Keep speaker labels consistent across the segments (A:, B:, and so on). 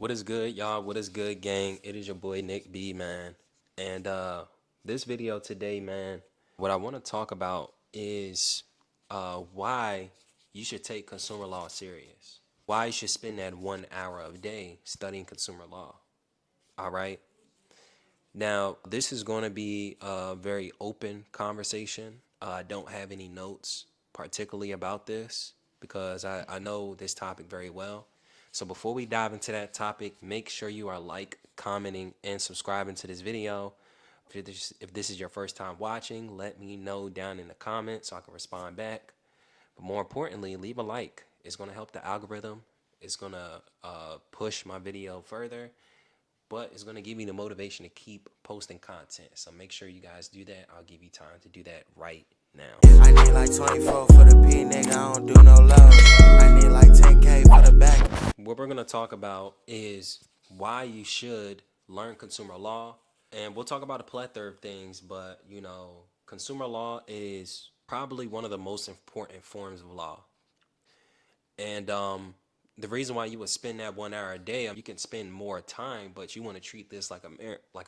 A: What is good, y'all? What is good, gang? It is your boy Nick B, man. And this video today, man, what I want to talk about is why you should take consumer law serious. Why you should spend that 1 hour a day studying consumer law. All right. Now, this is going to be a very open conversation. I don't have any notes particularly about this because I know this topic very well. So before we dive into that topic, make sure you are commenting, and subscribing to this video. If this is your first time watching, let me know down in the comments so I can respond back. But more importantly, leave a like. It's going to help the algorithm. It's going to push my video further, but it's going to give me the motivation to keep posting content. So make sure you guys do that. I'll give you time to do that right now.
B: I need like 24 for the P, nigga, I don't do no love. I need like 10K for the back.
A: What we're going to talk about is why you should learn consumer law. And we'll talk about a plethora of things, but consumer law is probably one of the most important forms of law. And the reason why you would spend that 1 hour a day, you can spend more time, but you want to treat this like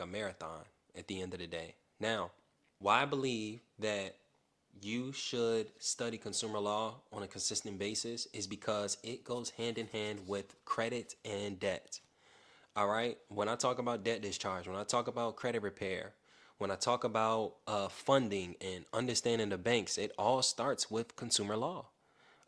A: a marathon at the end of the day. Now, why I believe that you should study consumer law on a consistent basis is because it goes hand in hand with credit and debt. All right. When I talk about debt discharge, when I talk about credit repair, when I talk about funding and understanding the banks, it all starts with consumer law.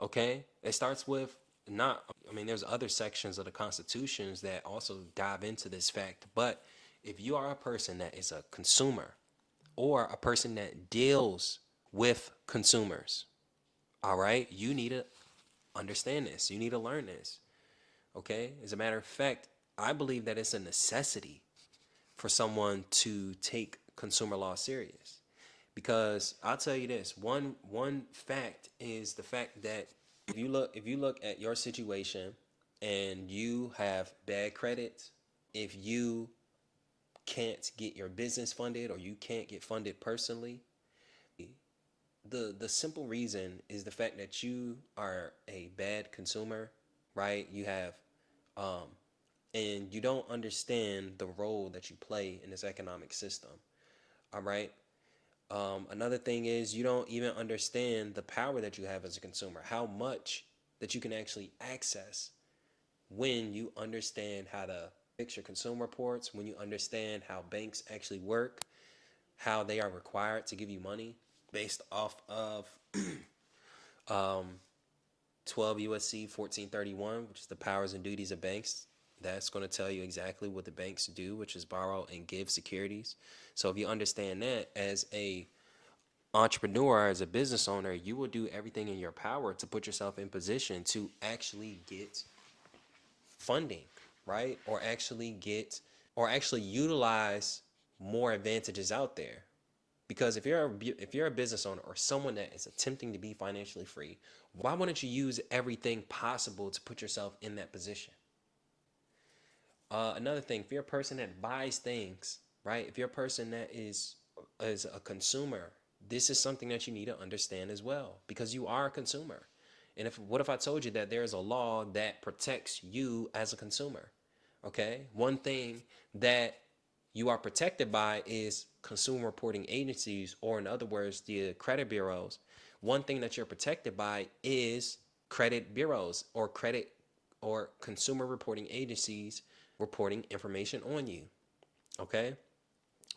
A: Okay. It starts with not, I mean, there's other sections of the constitutions that also dive into this fact. But if you are a person that is a consumer or a person that deals with consumers, all right, you need to understand this. You need to learn this. Okay. As a matter of fact, I believe that it's a necessity for someone to take consumer law serious. Because I'll tell you this, one fact is the fact that if you look at your situation and you have bad credit, if you can't get your business funded or you can't get funded personally, the simple reason is the fact that you are a bad consumer, right? You have and you don't understand the role that you play in this economic system. All right. Another thing is you don't even understand the power that you have as a consumer, how much that you can actually access when you understand how to fix your consumer reports, when you understand how banks actually work, how they are required to give you money based off of 12 USC 1431, which is the powers and duties of banks. That's going to tell you exactly what the banks do, which is borrow and give securities. So if you understand that as a entrepreneur, as a business owner, you will do everything in your power to put yourself in position to actually get funding, right? Or actually utilize more advantages out there. Because if you're a business owner or someone that is attempting to be financially free, why wouldn't you use everything possible to put yourself in that position? Another thing, if you're a person that buys things, right? If you're a person that is a consumer, this is something that you need to understand as well, because you are a consumer. And what if I told you that there is a law that protects you as a consumer? Okay, one thing that you are protected by is consumer reporting agencies, or in other words, the credit bureaus. One thing that you're protected by is credit bureaus or consumer reporting agencies reporting information on you. Okay.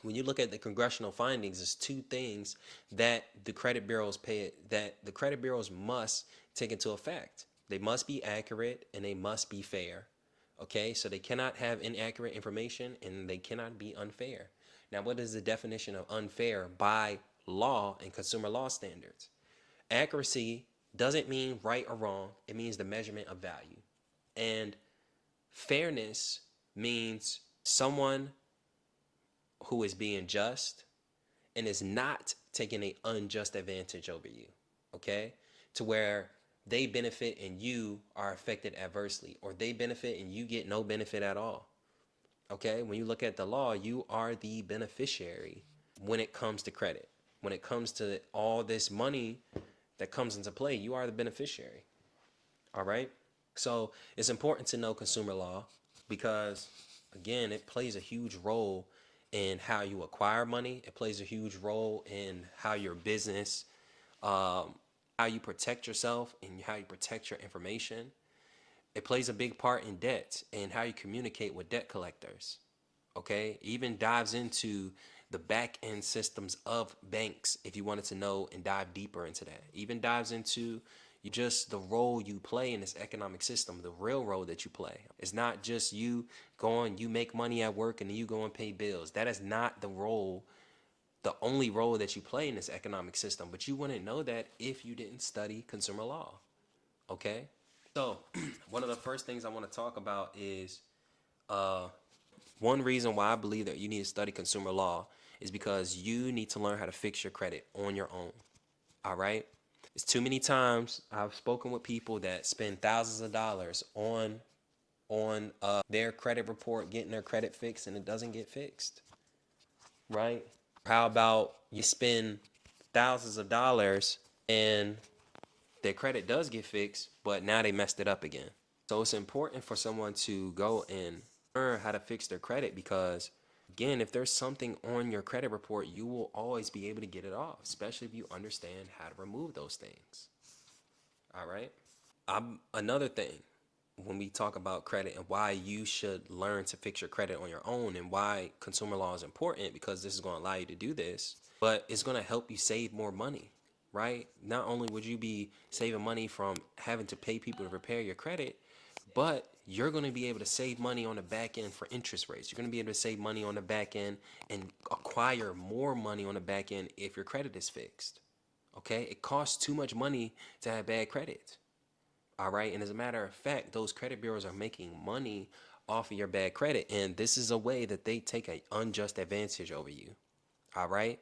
A: When you look at the congressional findings, there's two things that the credit bureaus must take into effect. They must be accurate and they must be fair. Okay, so they cannot have inaccurate information and they cannot be unfair. Now, what is the definition of unfair by law and consumer law standards? Accuracy doesn't mean right or wrong, it means the measurement of value. And fairness means someone who is being just and is not taking an unjust advantage over you, okay? To where they benefit and you are affected adversely, or they benefit and you get no benefit at all, okay? When you look at the law, you are the beneficiary when it comes to credit. When it comes to all this money that comes into play, you are the beneficiary, all right? So it's important to know consumer law. because again, it plays a huge role in how you acquire money. It plays a huge role in how your business, how you protect yourself and how you protect your information. It plays a big part in debt and how you communicate with debt collectors. Okay, even dives into the back end systems of banks if you wanted to know and dive deeper into that. Even dives into just the role you play in this economic system, the real role that you play. It's not just you going, you make money at work and then you go and pay bills. That is not the role, the only role that you play in this economic system. But you wouldn't know that if you didn't study consumer law. Okay, so one of the first things I want to talk about is one reason why I believe that you need to study consumer law is because you need to learn how to fix your credit on your own. All right. It's too many times I've spoken with people that spend thousands of dollars on their credit report, getting their credit fixed, and it doesn't get fixed. Right? How about you spend thousands of dollars and their credit does get fixed, but now they messed it up again. So it's important for someone to go and learn how to fix their credit because, again, if there's something on your credit report, you will always be able to get it off, especially if you understand how to remove those things. All right. Another thing when we talk about credit and why you should learn to fix your credit on your own and why consumer law is important because this is going to allow you to do this, but it's going to help you save more money, right? Not only would you be saving money from having to pay people to repair your credit, but you're going to be able to save money on the back end for interest rates. You're going to be able to save money on the back end and acquire more money on the back end if your credit is fixed. Okay? It costs too much money to have bad credit. All right. And as a matter of fact, those credit bureaus are making money off of your bad credit. And this is a way that they take an unjust advantage over you. All right.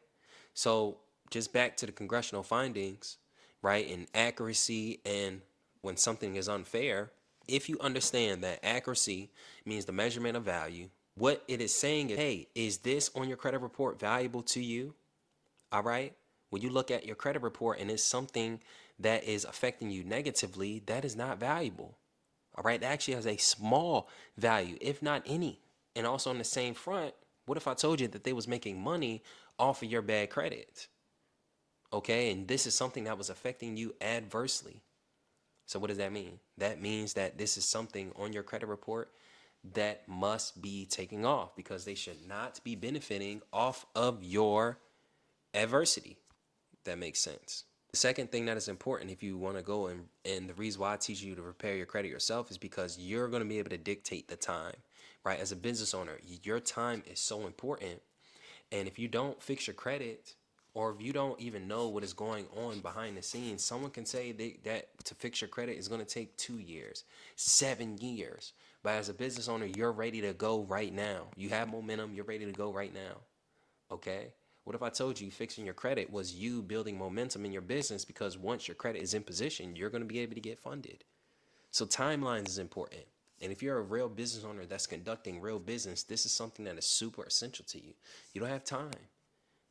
A: So just back to the congressional findings, right? And accuracy and when something is unfair, if you understand that accuracy means the measurement of value, what it is saying is, hey, is this on your credit report valuable to you? All right. When you look at your credit report and it's something that is affecting you negatively, that is not valuable. All right. That actually has a small value, if not any. And also on the same front, what if I told you that they was making money off of your bad credit? Okay. And this is something that was affecting you adversely. So what does that mean? That means that this is something on your credit report that must be taken off because they should not be benefiting off of your adversity. That makes sense. The second thing that is important if you want to go and the reason why I teach you to repair your credit yourself is because you're going to be able to dictate the time, right? As a business owner, your time is so important. And if you don't fix your credit or if you don't even know what is going on behind the scenes, someone can say that to fix your credit is going to take 2 years, 7 years. But as a business owner, you're ready to go right now. You have momentum. You're ready to go right now. Okay. What if I told you fixing your credit was you building momentum in your business because once your credit is in position, you're going to be able to get funded. So timelines is important. And if you're a real business owner that's conducting real business, this is something that is super essential to you. You don't have time,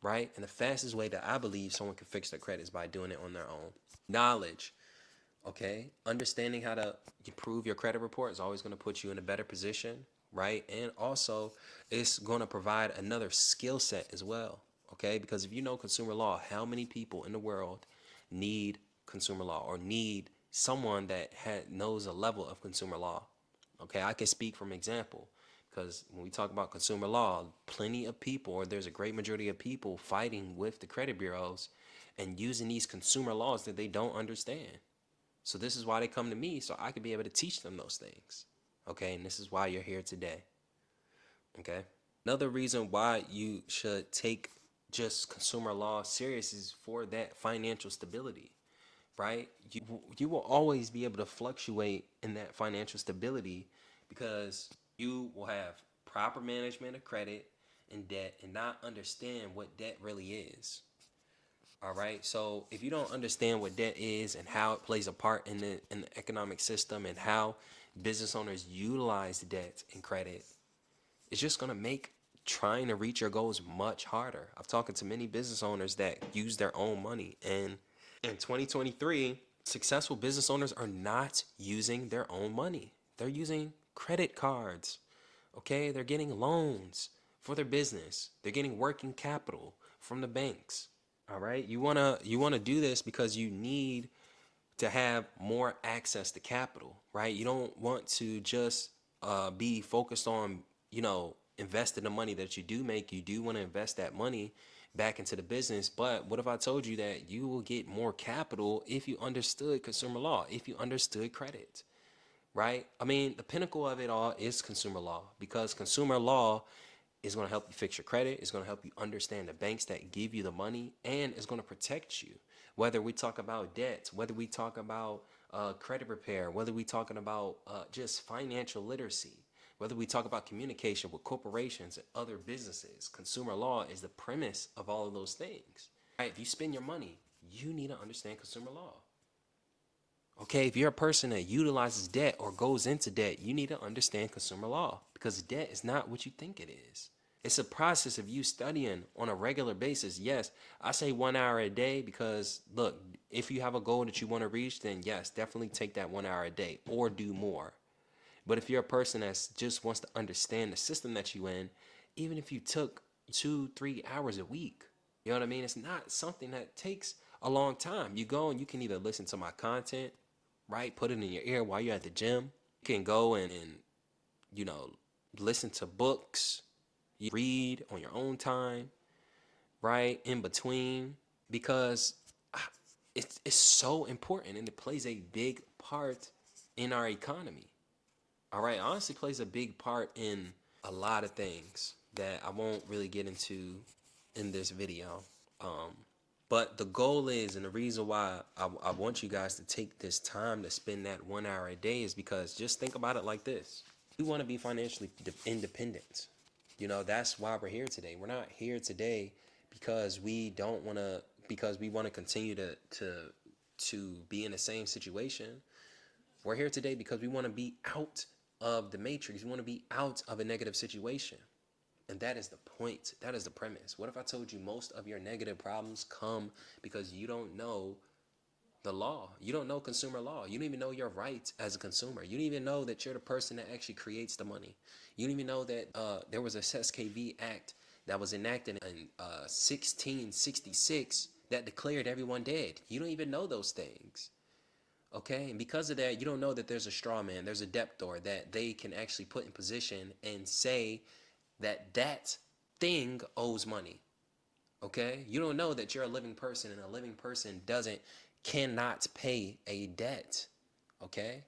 A: right? And the fastest way that I believe someone can fix their credit is by doing it on their own. Knowledge, okay? Understanding how to improve your credit report is always going to put you in a better position, right? And also, it's going to provide another skill set as well, okay? Because if you know consumer law, how many people in the world need consumer law or need someone that knows a level of consumer law? Okay, I can speak from example because when we talk about consumer law, plenty of people, or there's a great majority of people fighting with the credit bureaus and using these consumer laws that they don't understand. So this is why they come to me so I could be able to teach them those things. Okay, and this is why you're here today. Okay. Another reason why you should take just consumer law serious is for that financial stability, right? You will always be able to fluctuate in that financial stability because you will have proper management of credit and debt and not understand what debt really is. All right. So if you don't understand what debt is and how it plays a part in the economic system and how business owners utilize debt and credit, it's just gonna make trying to reach your goals much harder. I've talked to many business owners that use their own money, and in 2023, successful business owners are not using their own money. They're using credit cards. Okay, they're getting loans for their business. They're getting working capital from the banks. All right, you wanna do this because you need to have more access to capital, right? You don't want to just be focused on, investing the money that you do make. You do want to invest that money back into the business. But what if I told you that you will get more capital if you understood consumer law, if you understood credit, right? I mean, the pinnacle of it all is consumer law, because consumer law is going to help you fix your credit. It's going to help you understand the banks that give you the money, and it's going to protect you. Whether we talk about debt, whether we talk about credit repair, whether we talking about just financial literacy, whether we talk about communication with corporations and other businesses, consumer law is the premise of all of those things. Right? If you spend your money, you need to understand consumer law. Okay, if you're a person that utilizes debt or goes into debt, you need to understand consumer law, because debt is not what you think it is. It's a process of you studying on a regular basis. Yes, I say 1 hour a day because, look, if you have a goal that you want to reach, then yes, definitely take that 1 hour a day or do more. But if you're a person that just wants to understand the system that you in, even if you took 2, 3 hours a week, you know what I mean? It's not something that takes a long time. You go and you can either listen to my content, right? Put it in your ear while you're at the gym. You can go and you know, listen to books. You read on your own time, right? In between, because it's so important, and it plays a big part in our economy. All right, honestly plays a big part in a lot of things that I won't really get into in this video. Um, but the goal is, and the reason why I want you guys to take this time to spend that 1 hour a day is because, just think about it like this. We want to be financially independent. That's why we're here today. We're not here today because we don't want to, because we want to continue to be in the same situation. We're here today because we want to be out of the matrix. We want to be out of a negative situation. And that is the point. That is the premise. What if I told you most of your negative problems come because you don't know the law? You don't know consumer law. You don't even know your rights as a consumer. You don't even know that you're the person that actually creates the money. You don't even know that there was a SKV Act that was enacted in 1666 that declared everyone dead. You don't even know those things. Okay, and because of that, you don't know that there's a straw man, there's a debtor that they can actually put in position and say that that thing owes money. Okay, you don't know that you're a living person, and a living person cannot pay a debt. Okay,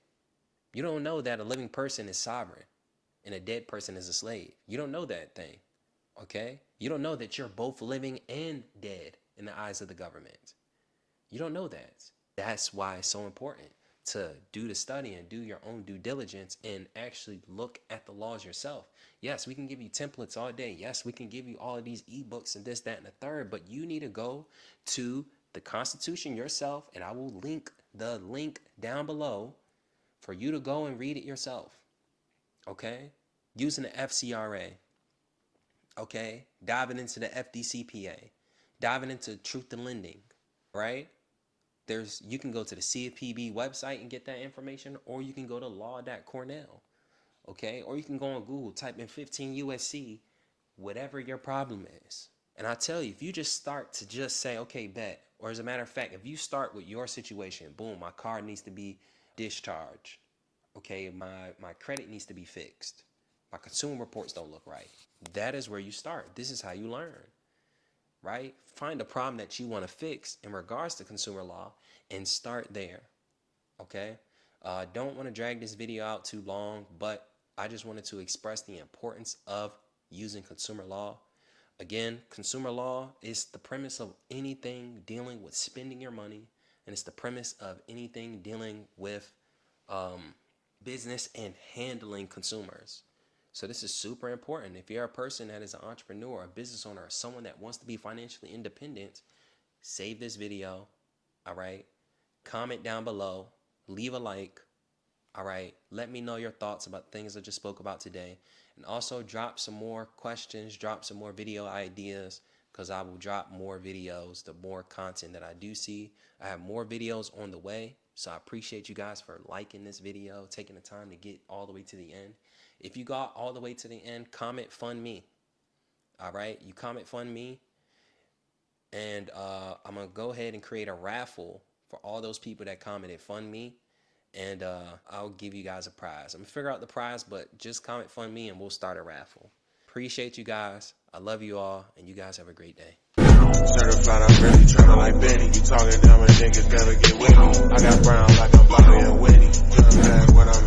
A: you don't know that a living person is sovereign and a dead person is a slave. You don't know that thing. Okay, you don't know that you're both living and dead in the eyes of the government. You don't know that. That's why it's so important to do the study and do your own due diligence and actually look at the laws yourself. Yes, we can give you templates all day. Yes, we can give you all of these ebooks and this, that, and the third, but you need to go to the Constitution yourself, and I will link the link down below for you to go and read it yourself. Okay? Using the FCRA. Okay? Diving into the FDCPA. Diving into truth in lending. Right? You can go to the CFPB website and get that information, or you can go to law.cornell, okay? Or you can go on Google, type in 15 USC, whatever your problem is. And I tell you, if you just start to just say, okay, bet, or as a matter of fact, if you start with your situation, boom, my car needs to be discharged, okay, my credit needs to be fixed, my consumer reports don't look right. That is where you start. This is how you learn. Right? Find a problem that you want to fix in regards to consumer law and start there. Okay? Don't want to drag this video out too long, but I just wanted to express the importance of using consumer law. Again, consumer law is the premise of anything dealing with spending your money, and it's the premise of anything dealing with business and handling consumers. So this is super important. If you're a person that is an entrepreneur, a business owner, or someone that wants to be financially independent, save this video, all right? Comment down below, leave a like, all right? Let me know your thoughts about things I just spoke about today. And also drop some more questions, drop some more video ideas, because I will drop more videos, the more content that I do see. I have more videos on the way. So I appreciate you guys for liking this video, taking the time to get all the way to the end. If you got all the way to the end, comment fund me. All right, you comment fund me, and I'm gonna go ahead and create a raffle for all those people that commented fund me, and I'll give you guys a prize. I'm gonna figure out the prize, but just comment fund me and we'll start a raffle. Appreciate you guys. I love you all, and you guys have a great day.
C: Certified, I'm really tryna like Benny. You talking dumb and niggas never get with me. I got brown like I'm Bobby and Winnie. Just bad when I'm